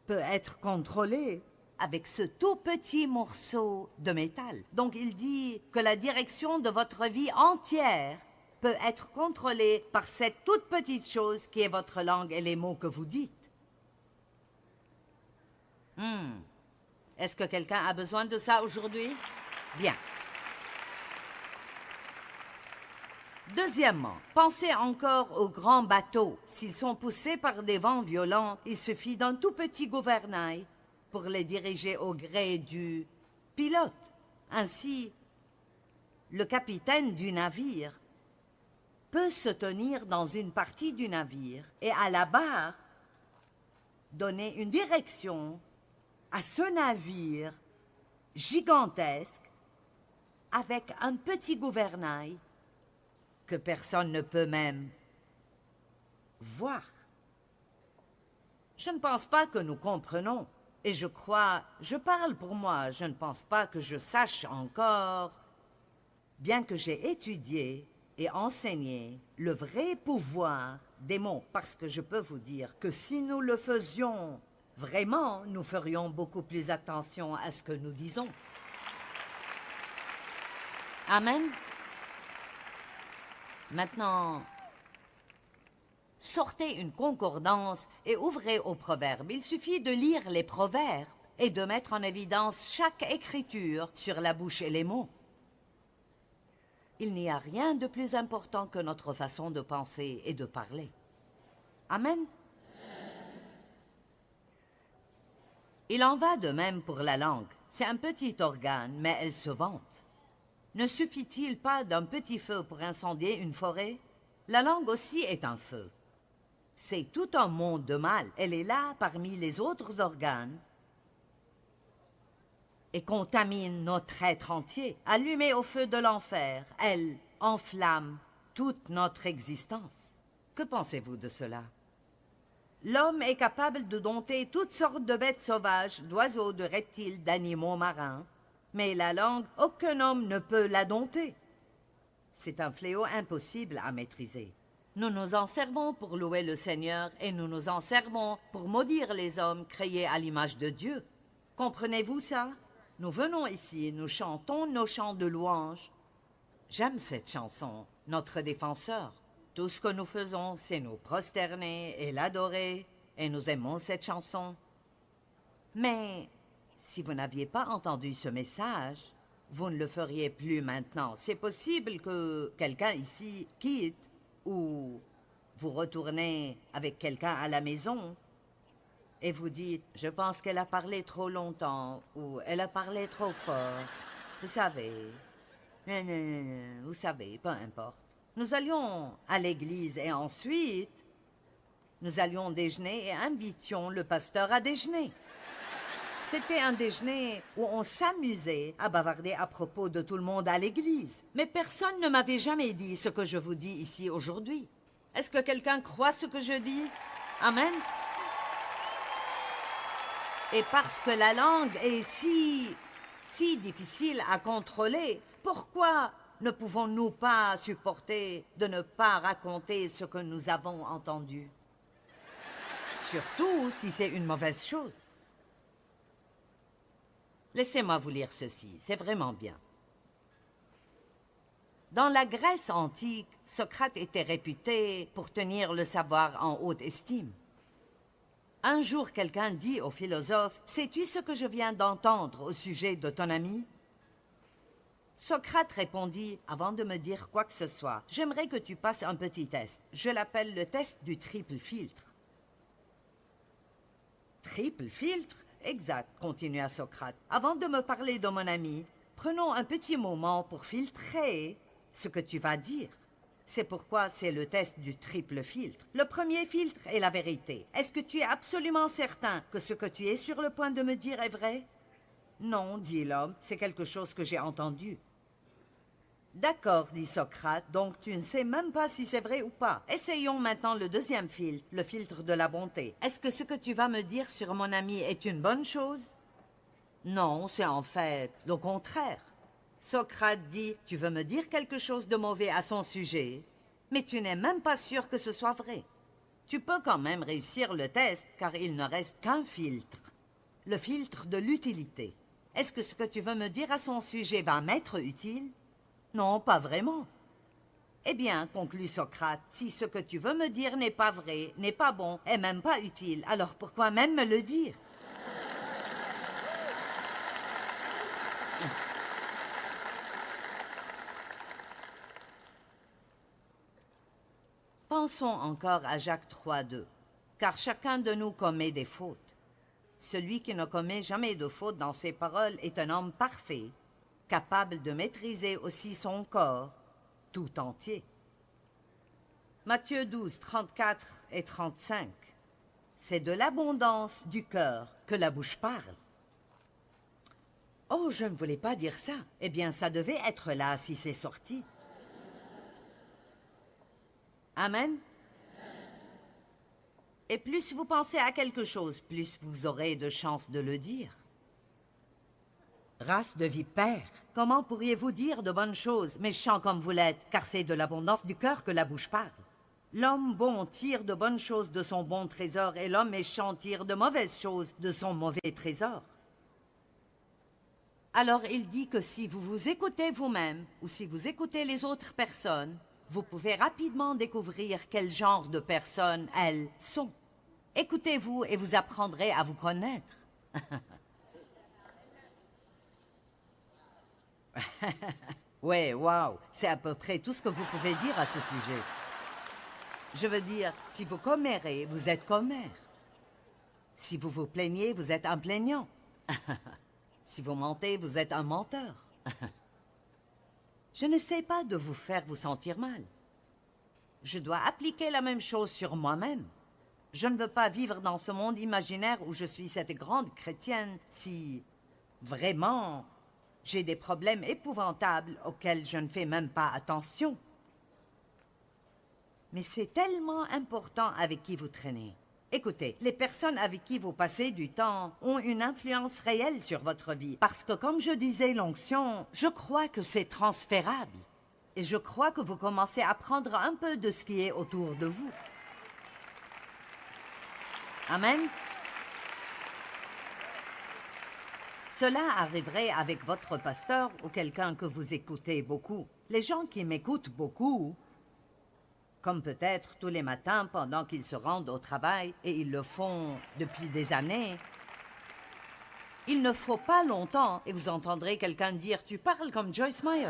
peut être contrôlé avec ce tout petit morceau de métal. Donc il dit que la direction de votre vie entière peut être contrôlée par cette toute petite chose qui est votre langue et les mots que vous dites. Est-ce que quelqu'un a besoin de ça aujourd'hui? Bien. Deuxièmement, pensez encore aux grands bateaux. S'ils sont poussés par des vents violents, il suffit d'un tout petit gouvernail pour les diriger au gré du pilote. Ainsi, le capitaine du navire peut se tenir dans une partie du navire et à la barre donner une direction à ce navire gigantesque avec un petit gouvernail que personne ne peut même voir. Je ne pense pas que nous comprenons, et je parle pour moi, je ne pense pas que je sache encore, bien que j'ai étudié et enseigné le vrai pouvoir des mots, parce que je peux vous dire que si nous le faisions vraiment, nous ferions beaucoup plus attention à ce que nous disons. Amen. Maintenant, sortez une concordance et ouvrez aux proverbes. Il suffit de lire les proverbes et de mettre en évidence chaque écriture sur la bouche et les mots. Il n'y a rien de plus important que notre façon de penser et de parler. Amen. Il en va de même pour la langue. C'est un petit organe, mais elle se vante. Ne suffit-il pas d'un petit feu pour incendier une forêt? La langue aussi est un feu. C'est tout un monde de mal. Elle est là parmi les autres organes et contamine notre être entier. Allumée au feu de l'enfer, elle enflamme toute notre existence. Que pensez-vous de cela? L'homme est capable de dompter toutes sortes de bêtes sauvages, d'oiseaux, de reptiles, d'animaux marins. Mais la langue, aucun homme ne peut la dompter. C'est un fléau impossible à maîtriser. Nous nous en servons pour louer le Seigneur et nous nous en servons pour maudire les hommes créés à l'image de Dieu. Comprenez-vous ça? Nous venons ici, nous chantons nos chants de louange. J'aime cette chanson, notre défenseur. Tout ce que nous faisons, c'est nous prosterner et l'adorer, et nous aimons cette chanson. Mais si vous n'aviez pas entendu ce message, vous ne le feriez plus maintenant. C'est possible que quelqu'un ici quitte, ou vous retournez avec quelqu'un à la maison, et vous dites, je pense qu'elle a parlé trop longtemps, ou elle a parlé trop fort. Vous savez, vous savez, peu importe. Nous allions à l'église et ensuite, nous allions déjeuner et invitions le pasteur à déjeuner. C'était un déjeuner où on s'amusait à bavarder à propos de tout le monde à l'église. Mais personne ne m'avait jamais dit ce que je vous dis ici aujourd'hui. Est-ce que quelqu'un croit ce que je dis? Amen. Et parce que la langue est si difficile à contrôler, pourquoi ne pouvons-nous pas supporter de ne pas raconter ce que nous avons entendu? Surtout si c'est une mauvaise chose. Laissez-moi vous lire ceci, c'est vraiment bien. Dans la Grèce antique, Socrate était réputé pour tenir le savoir en haute estime. Un jour, quelqu'un dit au philosophe, « Sais-tu ce que je viens d'entendre au sujet de ton ami ?» Socrate répondit, avant de me dire quoi que ce soit, « J'aimerais que tu passes un petit test. Je l'appelle le test du triple filtre. » Triple filtre? Exact, continua Socrate. Avant de me parler de mon ami, prenons un petit moment pour filtrer ce que tu vas dire. C'est pourquoi c'est le test du triple filtre. Le premier filtre est la vérité. Est-ce que tu es absolument certain que ce que tu es sur le point de me dire est vrai? Non, dit l'homme, c'est quelque chose que j'ai entendu. D'accord, dit Socrate, donc tu ne sais même pas si c'est vrai ou pas. Essayons maintenant le deuxième filtre, le filtre de la bonté. Est-ce que ce que tu vas me dire sur mon ami est une bonne chose? Non, c'est en fait le contraire. Socrate dit, tu veux me dire quelque chose de mauvais à son sujet, mais tu n'es même pas sûr que ce soit vrai. Tu peux quand même réussir le test, car il ne reste qu'un filtre. Le filtre de l'utilité. Est-ce que ce que tu veux me dire à son sujet va m'être utile? Non, pas vraiment. Eh bien, conclut Socrate, si ce que tu veux me dire n'est pas vrai, n'est pas bon, et même pas utile, alors pourquoi même me le dire? Pensons encore à Jacques 3,2. Car chacun de nous commet des fautes. Celui qui ne commet jamais de faute dans ses paroles est un homme parfait, capable de maîtriser aussi son corps tout entier. Matthieu 12, 34 et 35. C'est de l'abondance du cœur que la bouche parle. Oh, je ne voulais pas dire ça. Eh bien, ça devait être là si c'est sorti. Amen. Et plus vous pensez à quelque chose, plus vous aurez de chances de le dire. Race de vipères, comment pourriez-vous dire de bonnes choses, méchants comme vous l'êtes, car c'est de l'abondance du cœur que la bouche parle. L'homme bon tire de bonnes choses de son bon trésor, et l'homme méchant tire de mauvaises choses de son mauvais trésor. Alors il dit que si vous vous écoutez vous-même, ou si vous écoutez les autres personnes, vous pouvez rapidement découvrir quel genre de personnes elles sont. Écoutez-vous et vous apprendrez à vous connaître. Ouais, waouh, c'est à peu près tout ce que vous pouvez dire à ce sujet. Je veux dire, si vous commérez, vous êtes commère. Si vous vous plaignez, vous êtes un plaignant. Si vous mentez, vous êtes un menteur. Je n'essaie pas de vous faire vous sentir mal. Je dois appliquer la même chose sur moi-même. Je ne veux pas vivre dans ce monde imaginaire où je suis cette grande chrétienne si, vraiment, j'ai des problèmes épouvantables auxquels je ne fais même pas attention. Mais c'est tellement important avec qui vous traînez. Écoutez, les personnes avec qui vous passez du temps ont une influence réelle sur votre vie. Parce que, comme je disais, l'onction, je crois que c'est transférable. Et je crois que vous commencez à prendre un peu de ce qui est autour de vous. Amen. Cela arriverait avec votre pasteur ou quelqu'un que vous écoutez beaucoup. Les gens qui m'écoutent beaucoup, comme peut-être tous les matins pendant qu'ils se rendent au travail, et ils le font depuis des années, il ne faut pas longtemps et vous entendrez quelqu'un dire « Tu parles comme Joyce Meyer ».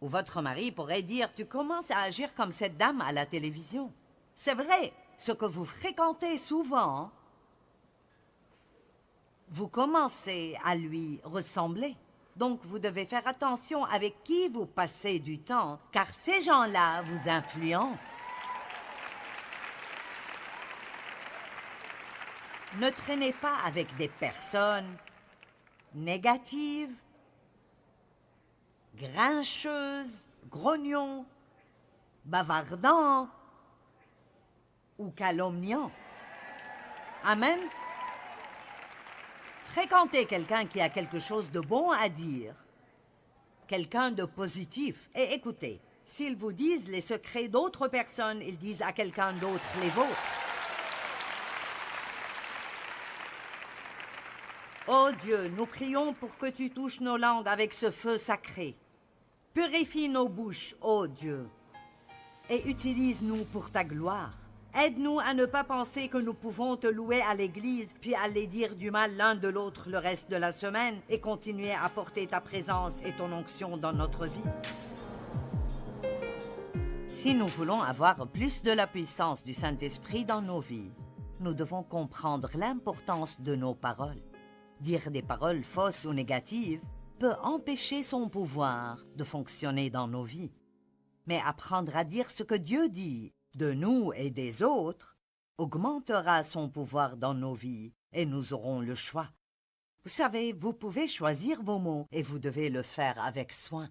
Ou votre mari pourrait dire « Tu commences à agir comme cette dame à la télévision ». C'est vrai, ce que vous fréquentez souvent, vous commencez à lui ressembler. Donc vous devez faire attention avec qui vous passez du temps, car ces gens-là vous influencent. Ne traînez pas avec des personnes négatives, grincheuses, grognons, bavardants ou calomniants. Amen. Fréquentez quelqu'un qui a quelque chose de bon à dire, quelqu'un de positif. Et écoutez, s'ils vous disent les secrets d'autres personnes, ils disent à quelqu'un d'autre les vôtres. Ô Dieu, nous prions pour que tu touches nos langues avec ce feu sacré. Purifie nos bouches, ô Dieu, et utilise-nous pour ta gloire. Aide-nous à ne pas penser que nous pouvons te louer à l'église, puis aller dire du mal l'un de l'autre le reste de la semaine et continuer à porter ta présence et ton onction dans notre vie. Si nous voulons avoir plus de la puissance du Saint-Esprit dans nos vies, nous devons comprendre l'importance de nos paroles. Dire des paroles fausses ou négatives peut empêcher son pouvoir de fonctionner dans nos vies. Mais apprendre à dire ce que Dieu dit de nous et des autres augmentera son pouvoir dans nos vies et nous aurons le choix. Vous savez, vous pouvez choisir vos mots et vous devez le faire avec soin.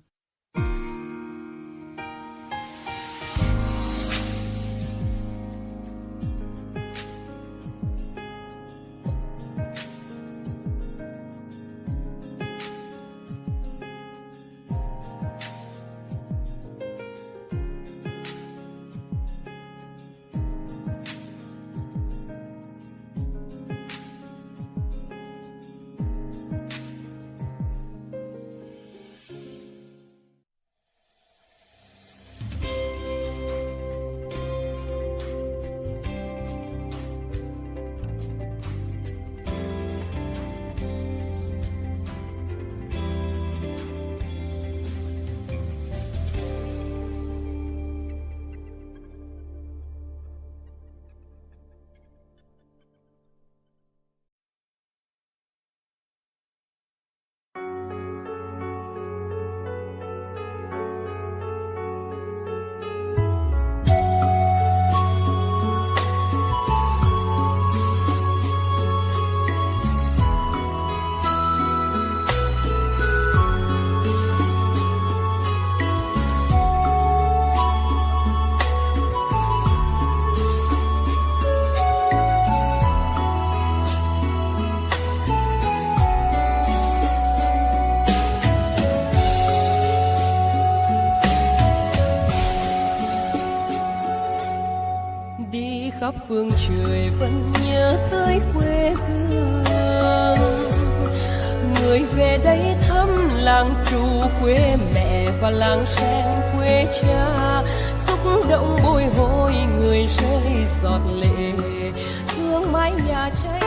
phương trời vẫn nhớ tới quê hương. Người về đây thăm làng Trù quê mẹ và làng Sen quê cha, xúc động bồi hồi người rơi giọt lệ, thương mái nhà cháy.